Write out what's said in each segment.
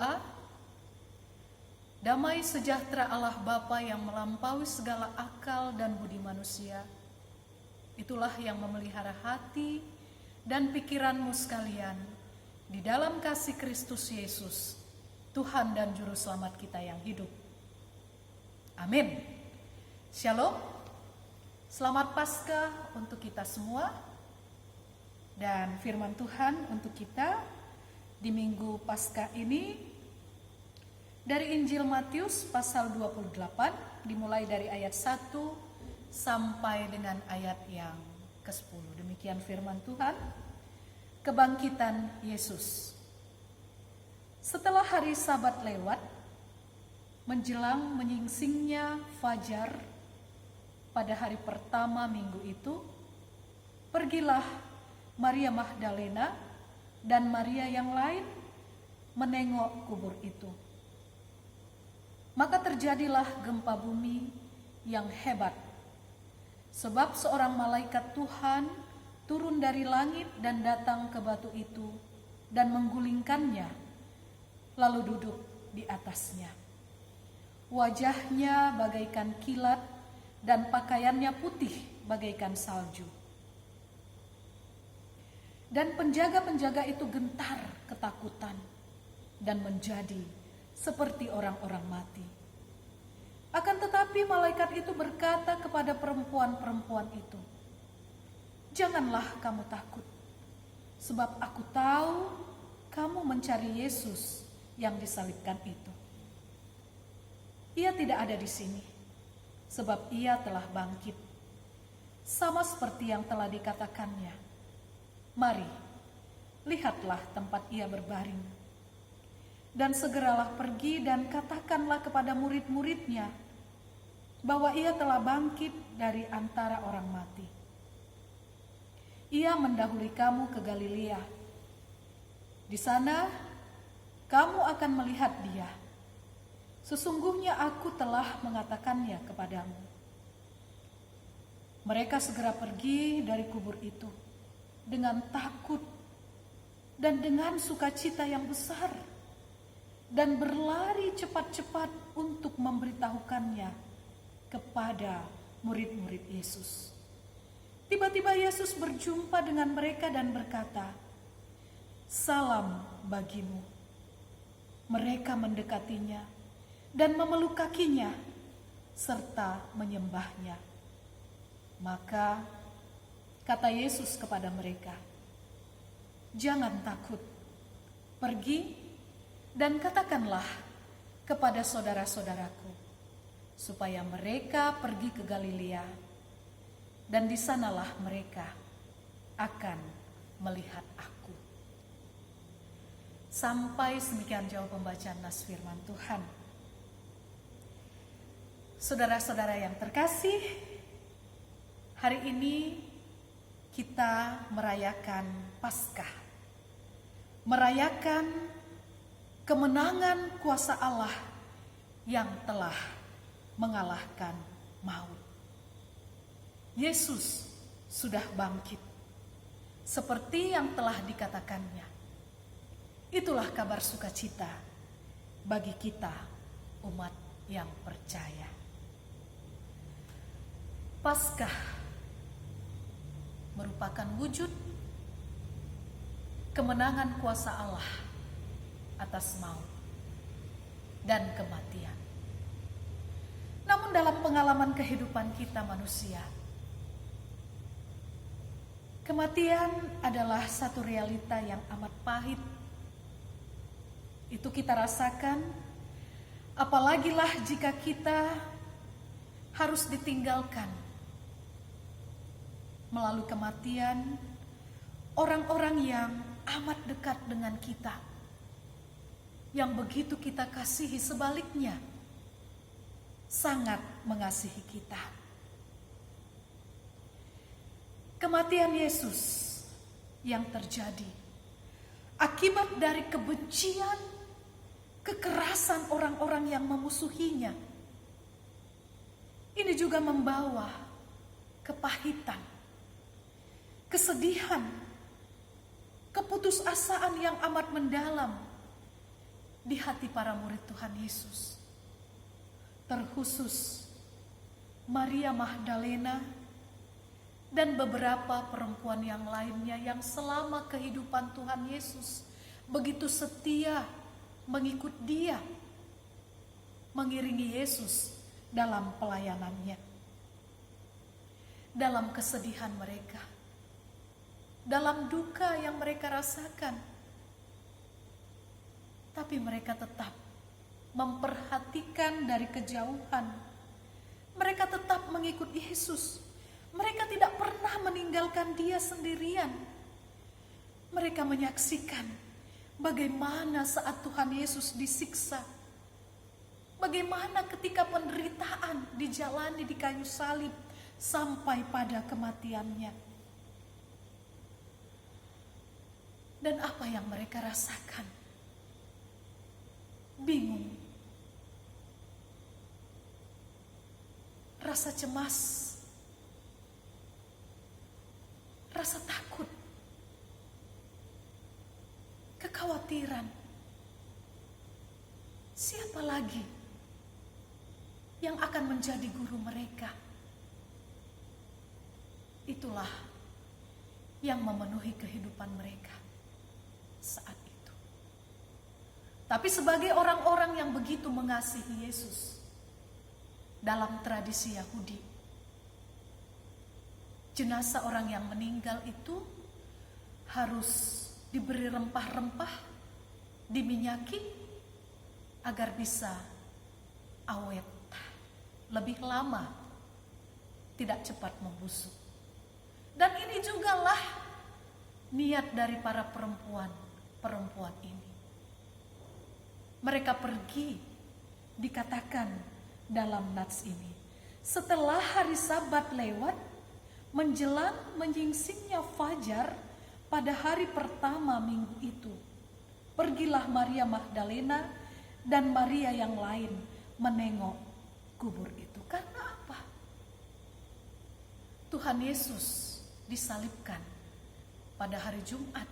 berdoa, damai sejahtera Allah Bapa yang melampaui segala akal dan budi manusia, itulah yang memelihara hati dan pikiranmu sekalian di dalam kasih Kristus Yesus, Tuhan dan Juru Selamat kita yang hidup. Amin. Shalom. Selamat Paskah untuk kita semua. Dan firman Tuhan untuk kita di Minggu Paskah ini dari Injil Matius pasal 28, dimulai dari ayat 1 sampai dengan ayat yang ke-10. Demikian firman Tuhan. Kebangkitan Yesus. Setelah hari Sabat lewat, menjelang menyingsingnya fajar pada hari pertama minggu itu, pergilah Maria Magdalena dan Maria yang lain menengok kubur itu. Maka terjadilah gempa bumi yang hebat, sebab seorang malaikat Tuhan turun dari langit dan datang ke batu itu dan menggulingkannya, lalu duduk di atasnya. Wajahnya bagaikan kilat dan pakaiannya putih bagaikan salju. Dan penjaga-penjaga itu gentar ketakutan dan menjadi seperti orang-orang mati. Akan tetapi malaikat itu berkata kepada perempuan-perempuan itu, "Janganlah kamu takut, sebab aku tahu kamu mencari Yesus yang disalibkan itu. Ia tidak ada di sini, sebab ia telah bangkit, sama seperti yang telah dikatakannya. Mari, lihatlah tempat ia berbaring. Dan segeralah pergi dan katakanlah kepada murid-muridnya bahwa ia telah bangkit dari antara orang mati. Ia mendahului kamu ke Galilea. Di sana kamu akan melihat dia. Sesungguhnya aku telah mengatakannya kepadamu." Mereka segera pergi dari kubur itu dengan takut dan dengan sukacita yang besar, dan berlari cepat-cepat untuk memberitahukannya kepada murid-murid Yesus. Tiba-tiba Yesus berjumpa dengan mereka dan berkata, "Salam bagimu." Mereka mendekatinya dan memeluk kakinya serta menyembahnya. Maka kata Yesus kepada mereka, "Jangan takut, pergi dan katakanlah kepada saudara-saudaraku, supaya mereka pergi ke Galilea, dan di sanalah mereka akan melihat aku." Sampai demikian jauh pembacaan nas firman Tuhan. Saudara-saudara yang terkasih, hari ini kita merayakan Paskah, merayakan kemenangan kuasa Allah yang telah mengalahkan maut. Yesus sudah bangkit, seperti yang telah dikatakannya. Itulah kabar sukacita bagi kita umat yang percaya. Paskah merupakan wujud kemenangan kuasa Allah atas maut dan kematian. Namun dalam pengalaman kehidupan kita manusia, kematian adalah satu realita yang amat pahit. Itu kita rasakan, apalagilah jika kita harus ditinggalkan. Melalui kematian, orang-orang yang amat dekat dengan kita, yang begitu kita kasihi, sebaliknya sangat mengasihi kita. Kematian Yesus yang terjadi akibat dari kebencian, kekerasan orang-orang yang memusuhinya, ini juga membawa kepahitan, kesedihan, keputusasaan yang amat mendalam di hati para murid Tuhan Yesus, terkhusus Maria Magdalena dan beberapa perempuan yang lainnya yang selama kehidupan Tuhan Yesus begitu setia mengikut Dia, mengiringi Yesus dalam pelayanannya. Dalam kesedihan mereka, dalam duka yang mereka rasakan, tapi mereka tetap memperhatikan dari kejauhan. Mereka tetap mengikut Yesus. Mereka tidak pernah meninggalkan Dia sendirian. Mereka menyaksikan bagaimana saat Tuhan Yesus disiksa, bagaimana ketika penderitaan dijalani di kayu salib sampai pada kematiannya. Dan apa yang mereka rasakan? Bingung, rasa cemas, rasa takut, kekhawatiran. Siapa lagi yang akan menjadi guru mereka? Itulah yang memenuhi kehidupan mereka saat itu. Tapi sebagai orang-orang yang begitu mengasihi Yesus, dalam tradisi Yahudi, jenazah orang yang meninggal itu harus diberi rempah-rempah, diminyaki agar bisa awet, lebih lama, tidak cepat membusuk. Dan ini jugalah niat dari para perempuan ini. Mereka pergi, dikatakan dalam nats ini, setelah hari Sabat lewat, menjelang menyingsingnya fajar pada hari pertama minggu itu, pergilah Maria Magdalena dan Maria yang lain menengok kubur itu. Karena apa? Tuhan Yesus disalibkan pada hari Jumat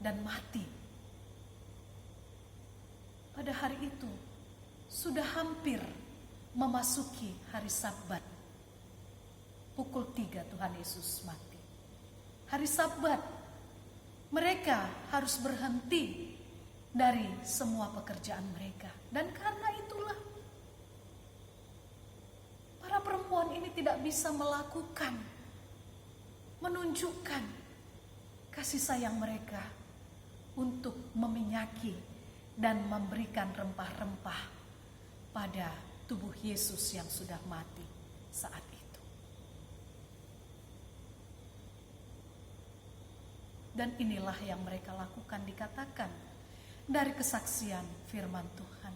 dan mati. Pada hari itu sudah hampir memasuki hari Sabat. Pukul 3 Tuhan Yesus mati. Hari Sabat mereka harus berhenti dari semua pekerjaan mereka. Dan karena itulah para perempuan ini tidak bisa menunjukkan kasih sayang mereka untuk meminyaki dan memberikan rempah-rempah pada tubuh Yesus yang sudah mati saat itu. Dan inilah yang mereka lakukan, dikatakan dari kesaksian firman Tuhan.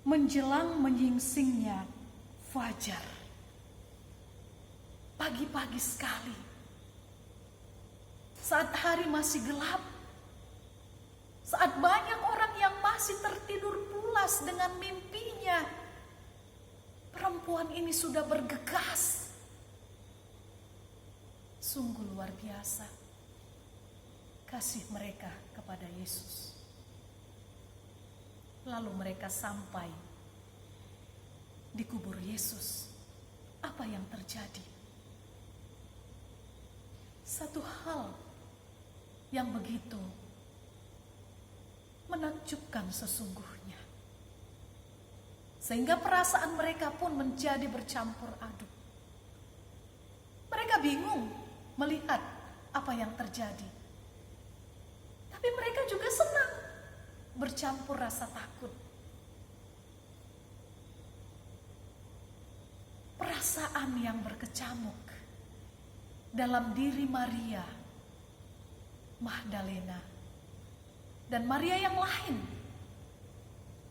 Menjelang menyingsingnya fajar, pagi-pagi sekali, saat hari masih gelap, saat banyak orang yang masih tertidur pulas dengan mimpinya, perempuan ini sudah bergegas. Sungguh luar biasa kasih mereka kepada Yesus. Lalu mereka sampai di kubur Yesus. Apa yang terjadi? Satu hal yang begitu menakjubkan sesungguhnya, sehingga perasaan mereka pun menjadi bercampur aduk. Mereka bingung melihat apa yang terjadi, tapi mereka juga senang, bercampur rasa takut. Perasaan yang berkecamuk dalam diri Maria Magdalena dan Maria yang lain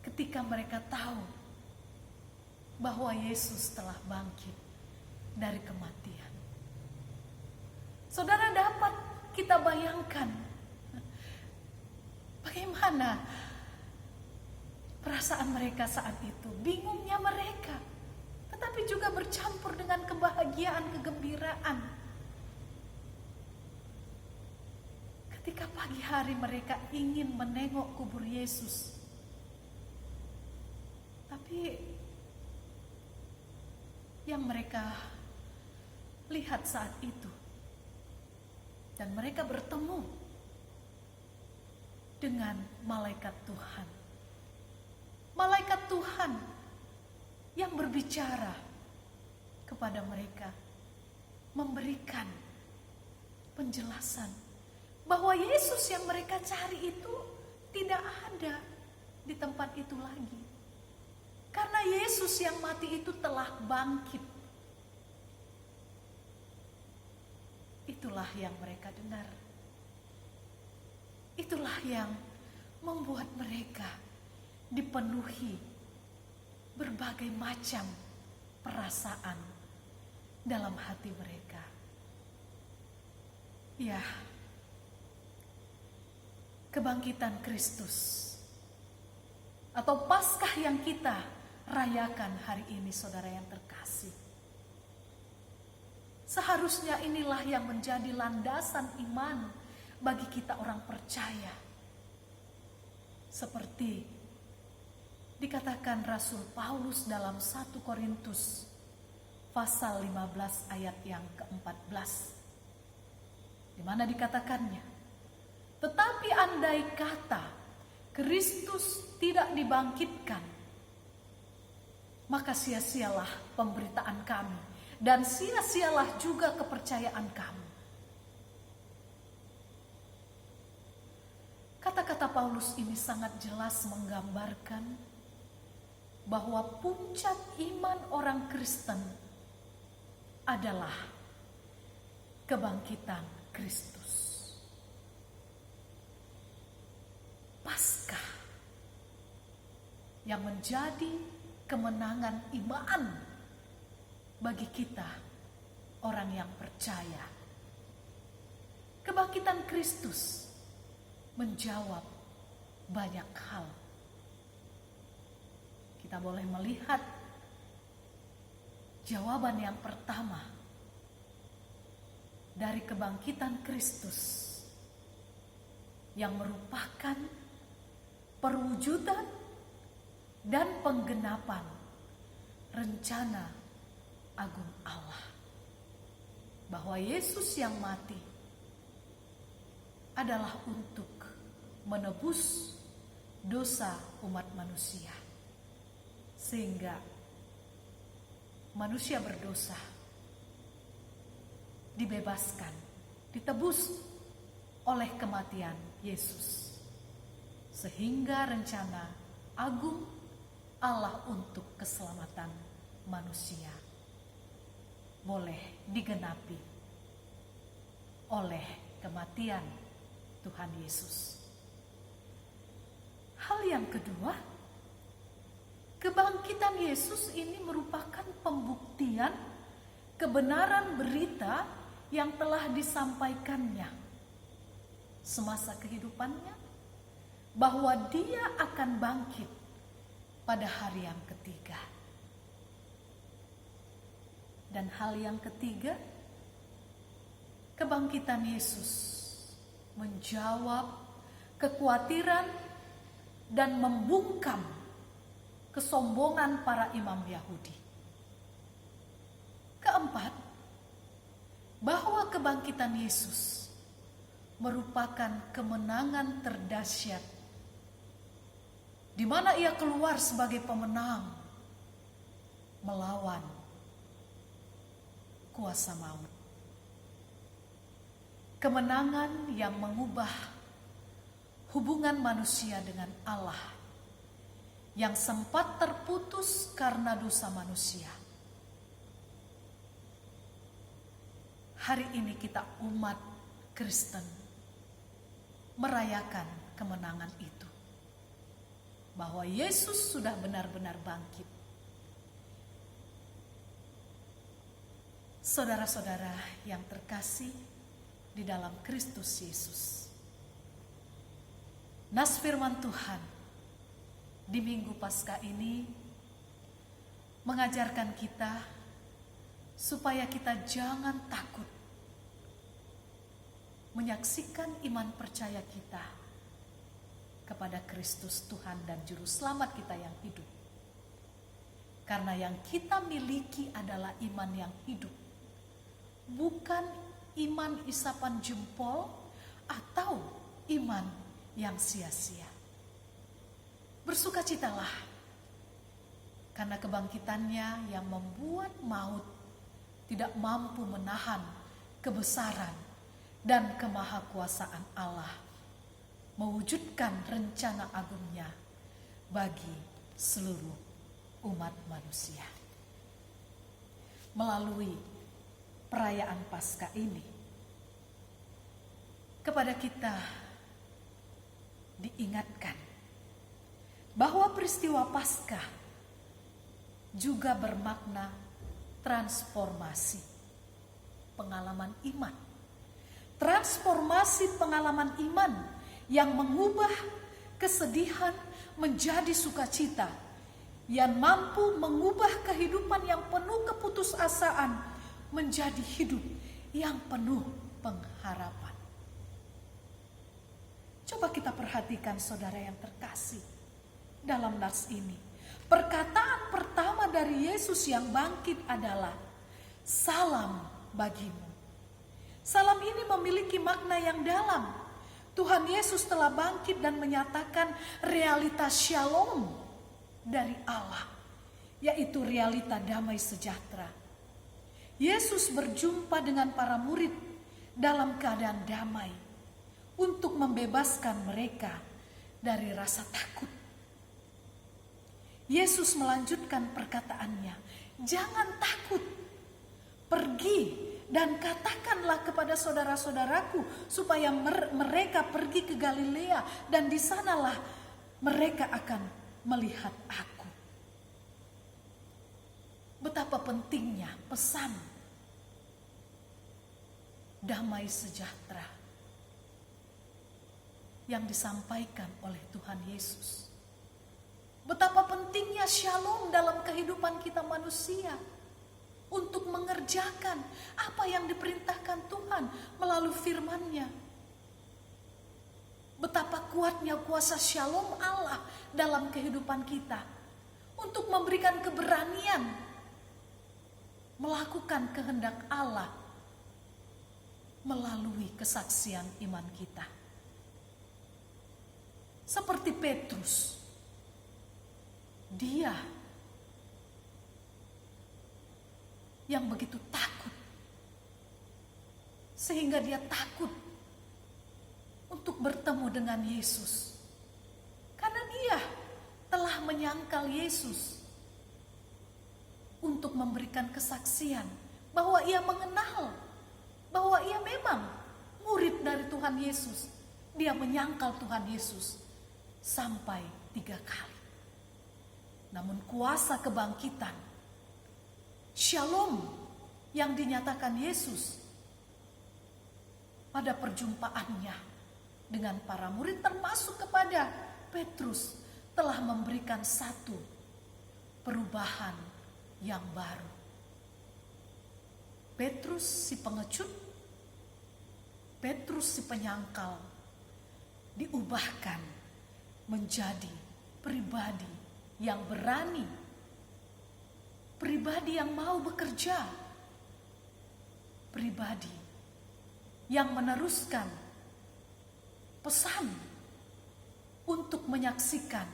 ketika mereka tahu bahwa Yesus telah bangkit dari kematian. Saudara, dapat kita bayangkan bagaimana perasaan mereka saat itu. Bingungnya mereka, tetapi juga bercampur dengan kebahagiaan, kegembiraan. ketika pagi hari mereka ingin menengok kubur Yesus, tapi yang mereka lihat saat itu, dan mereka bertemu dengan malaikat Tuhan. Malaikat Tuhan yang berbicara kepada mereka, memberikan penjelasan bahwa Yesus yang mereka cari itu tidak ada di tempat itu lagi. Karena Yesus yang mati itu telah bangkit. Itulah yang mereka dengar. Itulah yang membuat mereka dipenuhi berbagai macam perasaan dalam hati mereka. Ya, kebangkitan Kristus atau Paskah yang kita rayakan hari ini, saudara yang terkasih, seharusnya inilah yang menjadi landasan iman bagi kita orang percaya. Seperti dikatakan Rasul Paulus dalam 1 Korintus pasal 15 ayat yang ke-14, di mana dikatakannya, tetapi andai kata Kristus tidak dibangkitkan, maka sia-sialah pemberitaan kami dan sia-sialah juga kepercayaan kamu. Kata-kata Paulus ini sangat jelas menggambarkan bahwa puncak iman orang Kristen adalah kebangkitan Kristus. Paskah yang menjadi kemenangan iman bagi kita orang yang percaya. Kebangkitan Kristus menjawab banyak hal. Kita boleh melihat jawaban yang pertama dari kebangkitan Kristus yang merupakan perwujudan dan penggenapan rencana agung Allah, bahwa Yesus yang mati adalah untuk menebus dosa umat manusia, sehingga manusia berdosa dibebaskan, ditebus oleh kematian Yesus, sehingga rencana agung Allah untuk keselamatan manusia boleh digenapi oleh kematian Tuhan Yesus. Hal yang kedua, kebangkitan Yesus ini merupakan pembuktian kebenaran berita yang telah disampaikannya semasa kehidupannya, bahwa dia akan bangkit pada hari yang ketiga. Dan hal yang ketiga, kebangkitan Yesus menjawab kekhawatiran dan membungkam kesombongan para imam Yahudi. Keempat, bahwa kebangkitan Yesus merupakan kemenangan terdahsyat, di mana ia keluar sebagai pemenang melawan kuasa maut. Kemenangan yang mengubah hubungan manusia dengan Allah yang sempat terputus karena dosa manusia. Hari ini kita umat Kristen merayakan kemenangan itu, bahwa Yesus sudah benar-benar bangkit. Saudara-saudara yang terkasih di dalam Kristus Yesus, nas firman Tuhan di Minggu Paskah ini mengajarkan kita supaya kita jangan takut menyaksikan iman percaya kita kepada Kristus Tuhan dan Juru Selamat kita yang hidup. Karena yang kita miliki adalah iman yang hidup, bukan iman isapan jempol atau iman yang sia-sia. Bersukacitalah karena kebangkitannya yang membuat maut tidak mampu menahan kebesaran dan kemahakuasaan Allah, mewujudkan rencana agungnya bagi seluruh umat manusia. Melalui perayaan Paskah ini, kepada kita diingatkan bahwa peristiwa Paskah juga bermakna transformasi pengalaman iman. Transformasi pengalaman iman yang mengubah kesedihan menjadi sukacita, yang mampu mengubah kehidupan yang penuh keputusasaan menjadi hidup yang penuh pengharapan. Coba kita perhatikan saudara yang terkasih dalam nas ini. Perkataan pertama dari Yesus yang bangkit adalah salam bagimu. Salam ini memiliki makna yang dalam. Tuhan Yesus telah bangkit dan menyatakan realitas shalom dari Allah, yaitu realita damai sejahtera. Yesus berjumpa dengan para murid dalam keadaan damai untuk membebaskan mereka dari rasa takut. Yesus melanjutkan perkataannya, "Jangan takut, pergi dan katakanlah kepada saudara-saudaraku supaya mereka pergi ke Galilea dan di sanalah mereka akan melihat aku." Betapa pentingnya pesan damai sejahtera yang disampaikan oleh Tuhan Yesus. Betapa pentingnya shalom dalam kehidupan kita manusia untuk mengerjakan apa yang diperintahkan Tuhan melalui firman-Nya. Betapa kuatnya kuasa shalom Allah dalam kehidupan kita untuk memberikan keberanian melakukan kehendak Allah melalui kesaksian iman kita. Seperti Petrus, dia yang begitu takut sehingga dia takut untuk bertemu dengan Yesus, karena dia telah menyangkal Yesus untuk memberikan kesaksian bahwa ia mengenal, bahwa ia memang murid dari Tuhan Yesus. Dia menyangkal Tuhan Yesus sampai 3 kali. Namun kuasa kebangkitan, shalom yang dinyatakan Yesus pada perjumpaannya dengan para murid termasuk kepada Petrus telah memberikan satu perubahan yang baru. Petrus si pengecut, Petrus si penyangkal diubahkan menjadi pribadi yang berani, pribadi yang mau bekerja, pribadi yang meneruskan pesan untuk menyaksikan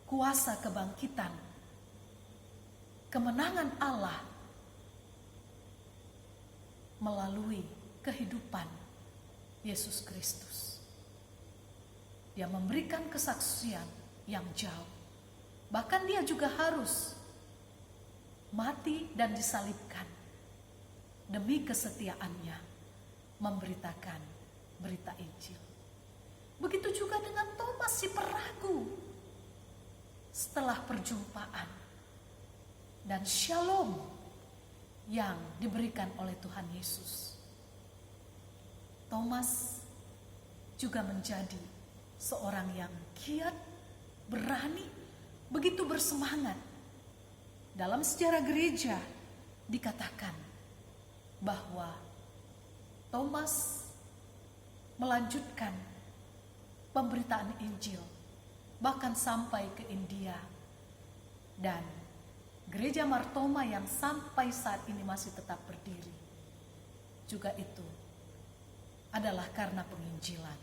kuasa kebangkitan, kemenangan Allah melalui kehidupan Yesus Kristus. Dia memberikan kesaksian yang jauh. Bahkan dia juga harus mati dan disalibkan demi kesetiaannya memberitakan berita Injil. Begitu juga dengan Thomas si peragu. Setelah perjumpaan dan shalom yang diberikan oleh Tuhan Yesus, Thomas juga menjadi seorang yang giat, berani, begitu bersemangat. Dalam sejarah gereja dikatakan bahwa Thomas melanjutkan pemberitaan Injil bahkan sampai ke India. Dan gereja Mar Thoma yang sampai saat ini masih tetap berdiri juga itu adalah karena penginjilan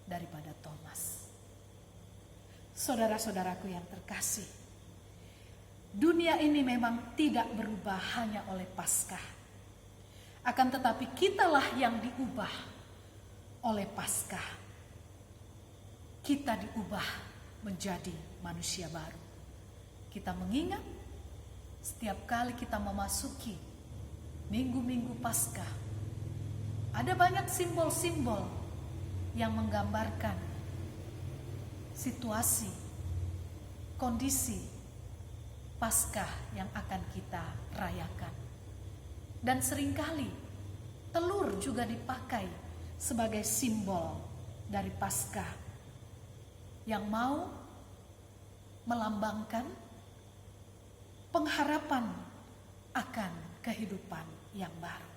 daripada Thomas. Saudara-saudaraku yang terkasih, dunia ini memang tidak berubah hanya oleh Paskah. Akan tetapi kitalah yang diubah oleh Paskah. Kita diubah menjadi manusia baru. Kita mengingat setiap kali kita memasuki minggu-minggu Paskah, ada banyak simbol-simbol yang menggambarkan situasi, kondisi Paskah yang akan kita rayakan. Dan seringkali telur juga dipakai sebagai simbol dari Paskah yang mau melambangkan pengharapan akan kehidupan yang baru.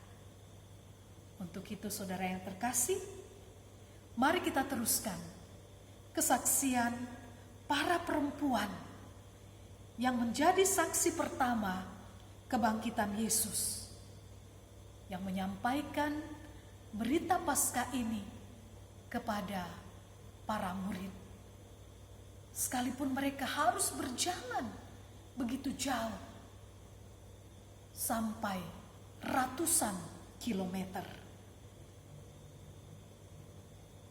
Untuk itu saudara yang terkasih, mari kita teruskan kesaksian para perempuan yang menjadi saksi pertama kebangkitan Yesus, yang menyampaikan berita Paskah ini kepada para murid. Sekalipun mereka harus berjalan begitu jauh, sampai ratusan kilometer,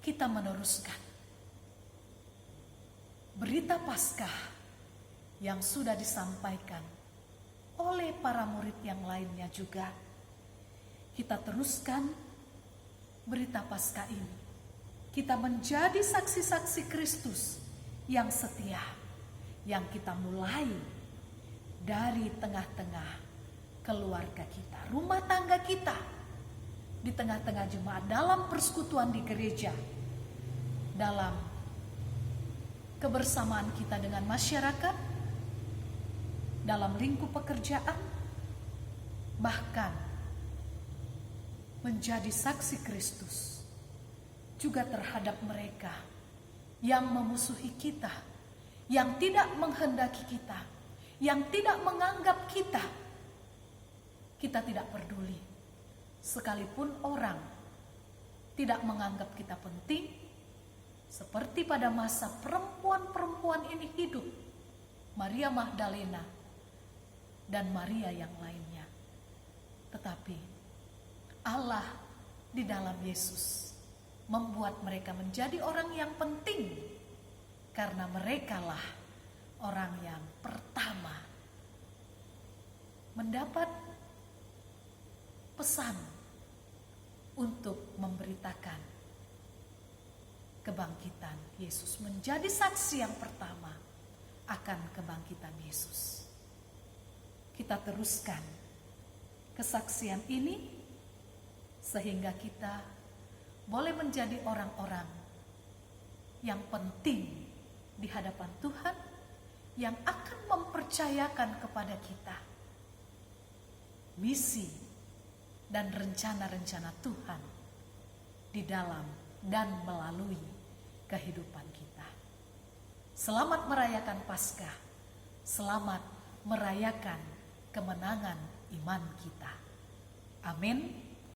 kita meneruskan berita Paskah yang sudah disampaikan oleh para murid yang lainnya juga. Kita teruskan berita Paskah ini. Kita menjadi saksi-saksi Kristus yang setia, yang kita mulai dari tengah-tengah keluarga kita, rumah tangga kita, di tengah-tengah jemaat, dalam persekutuan di gereja, dalam kebersamaan kita dengan masyarakat, dalam lingkup pekerjaan, bahkan menjadi saksi Kristus juga terhadap mereka yang memusuhi kita, yang tidak menghendaki kita, yang tidak menganggap kita. Kita tidak peduli. Sekalipun orang tidak menganggap kita penting, seperti pada masa perempuan-perempuan ini hidup, Maria Magdalena dan Maria yang lainnya. Tetapi Allah di dalam Yesus membuat mereka menjadi orang yang penting, karena merekalah orang yang pertama mendapat pesan untuk memberitakan kebangkitan Yesus, menjadi saksi yang pertama akan kebangkitan Yesus. Kita teruskan kesaksian ini sehingga kita boleh menjadi orang-orang yang penting di hadapan Tuhan, yang akan mempercayakan kepada kita misi dan rencana-rencana Tuhan di dalam dan melalui kehidupan kita. Selamat merayakan Paskah, selamat merayakan kemenangan iman kita. Amin.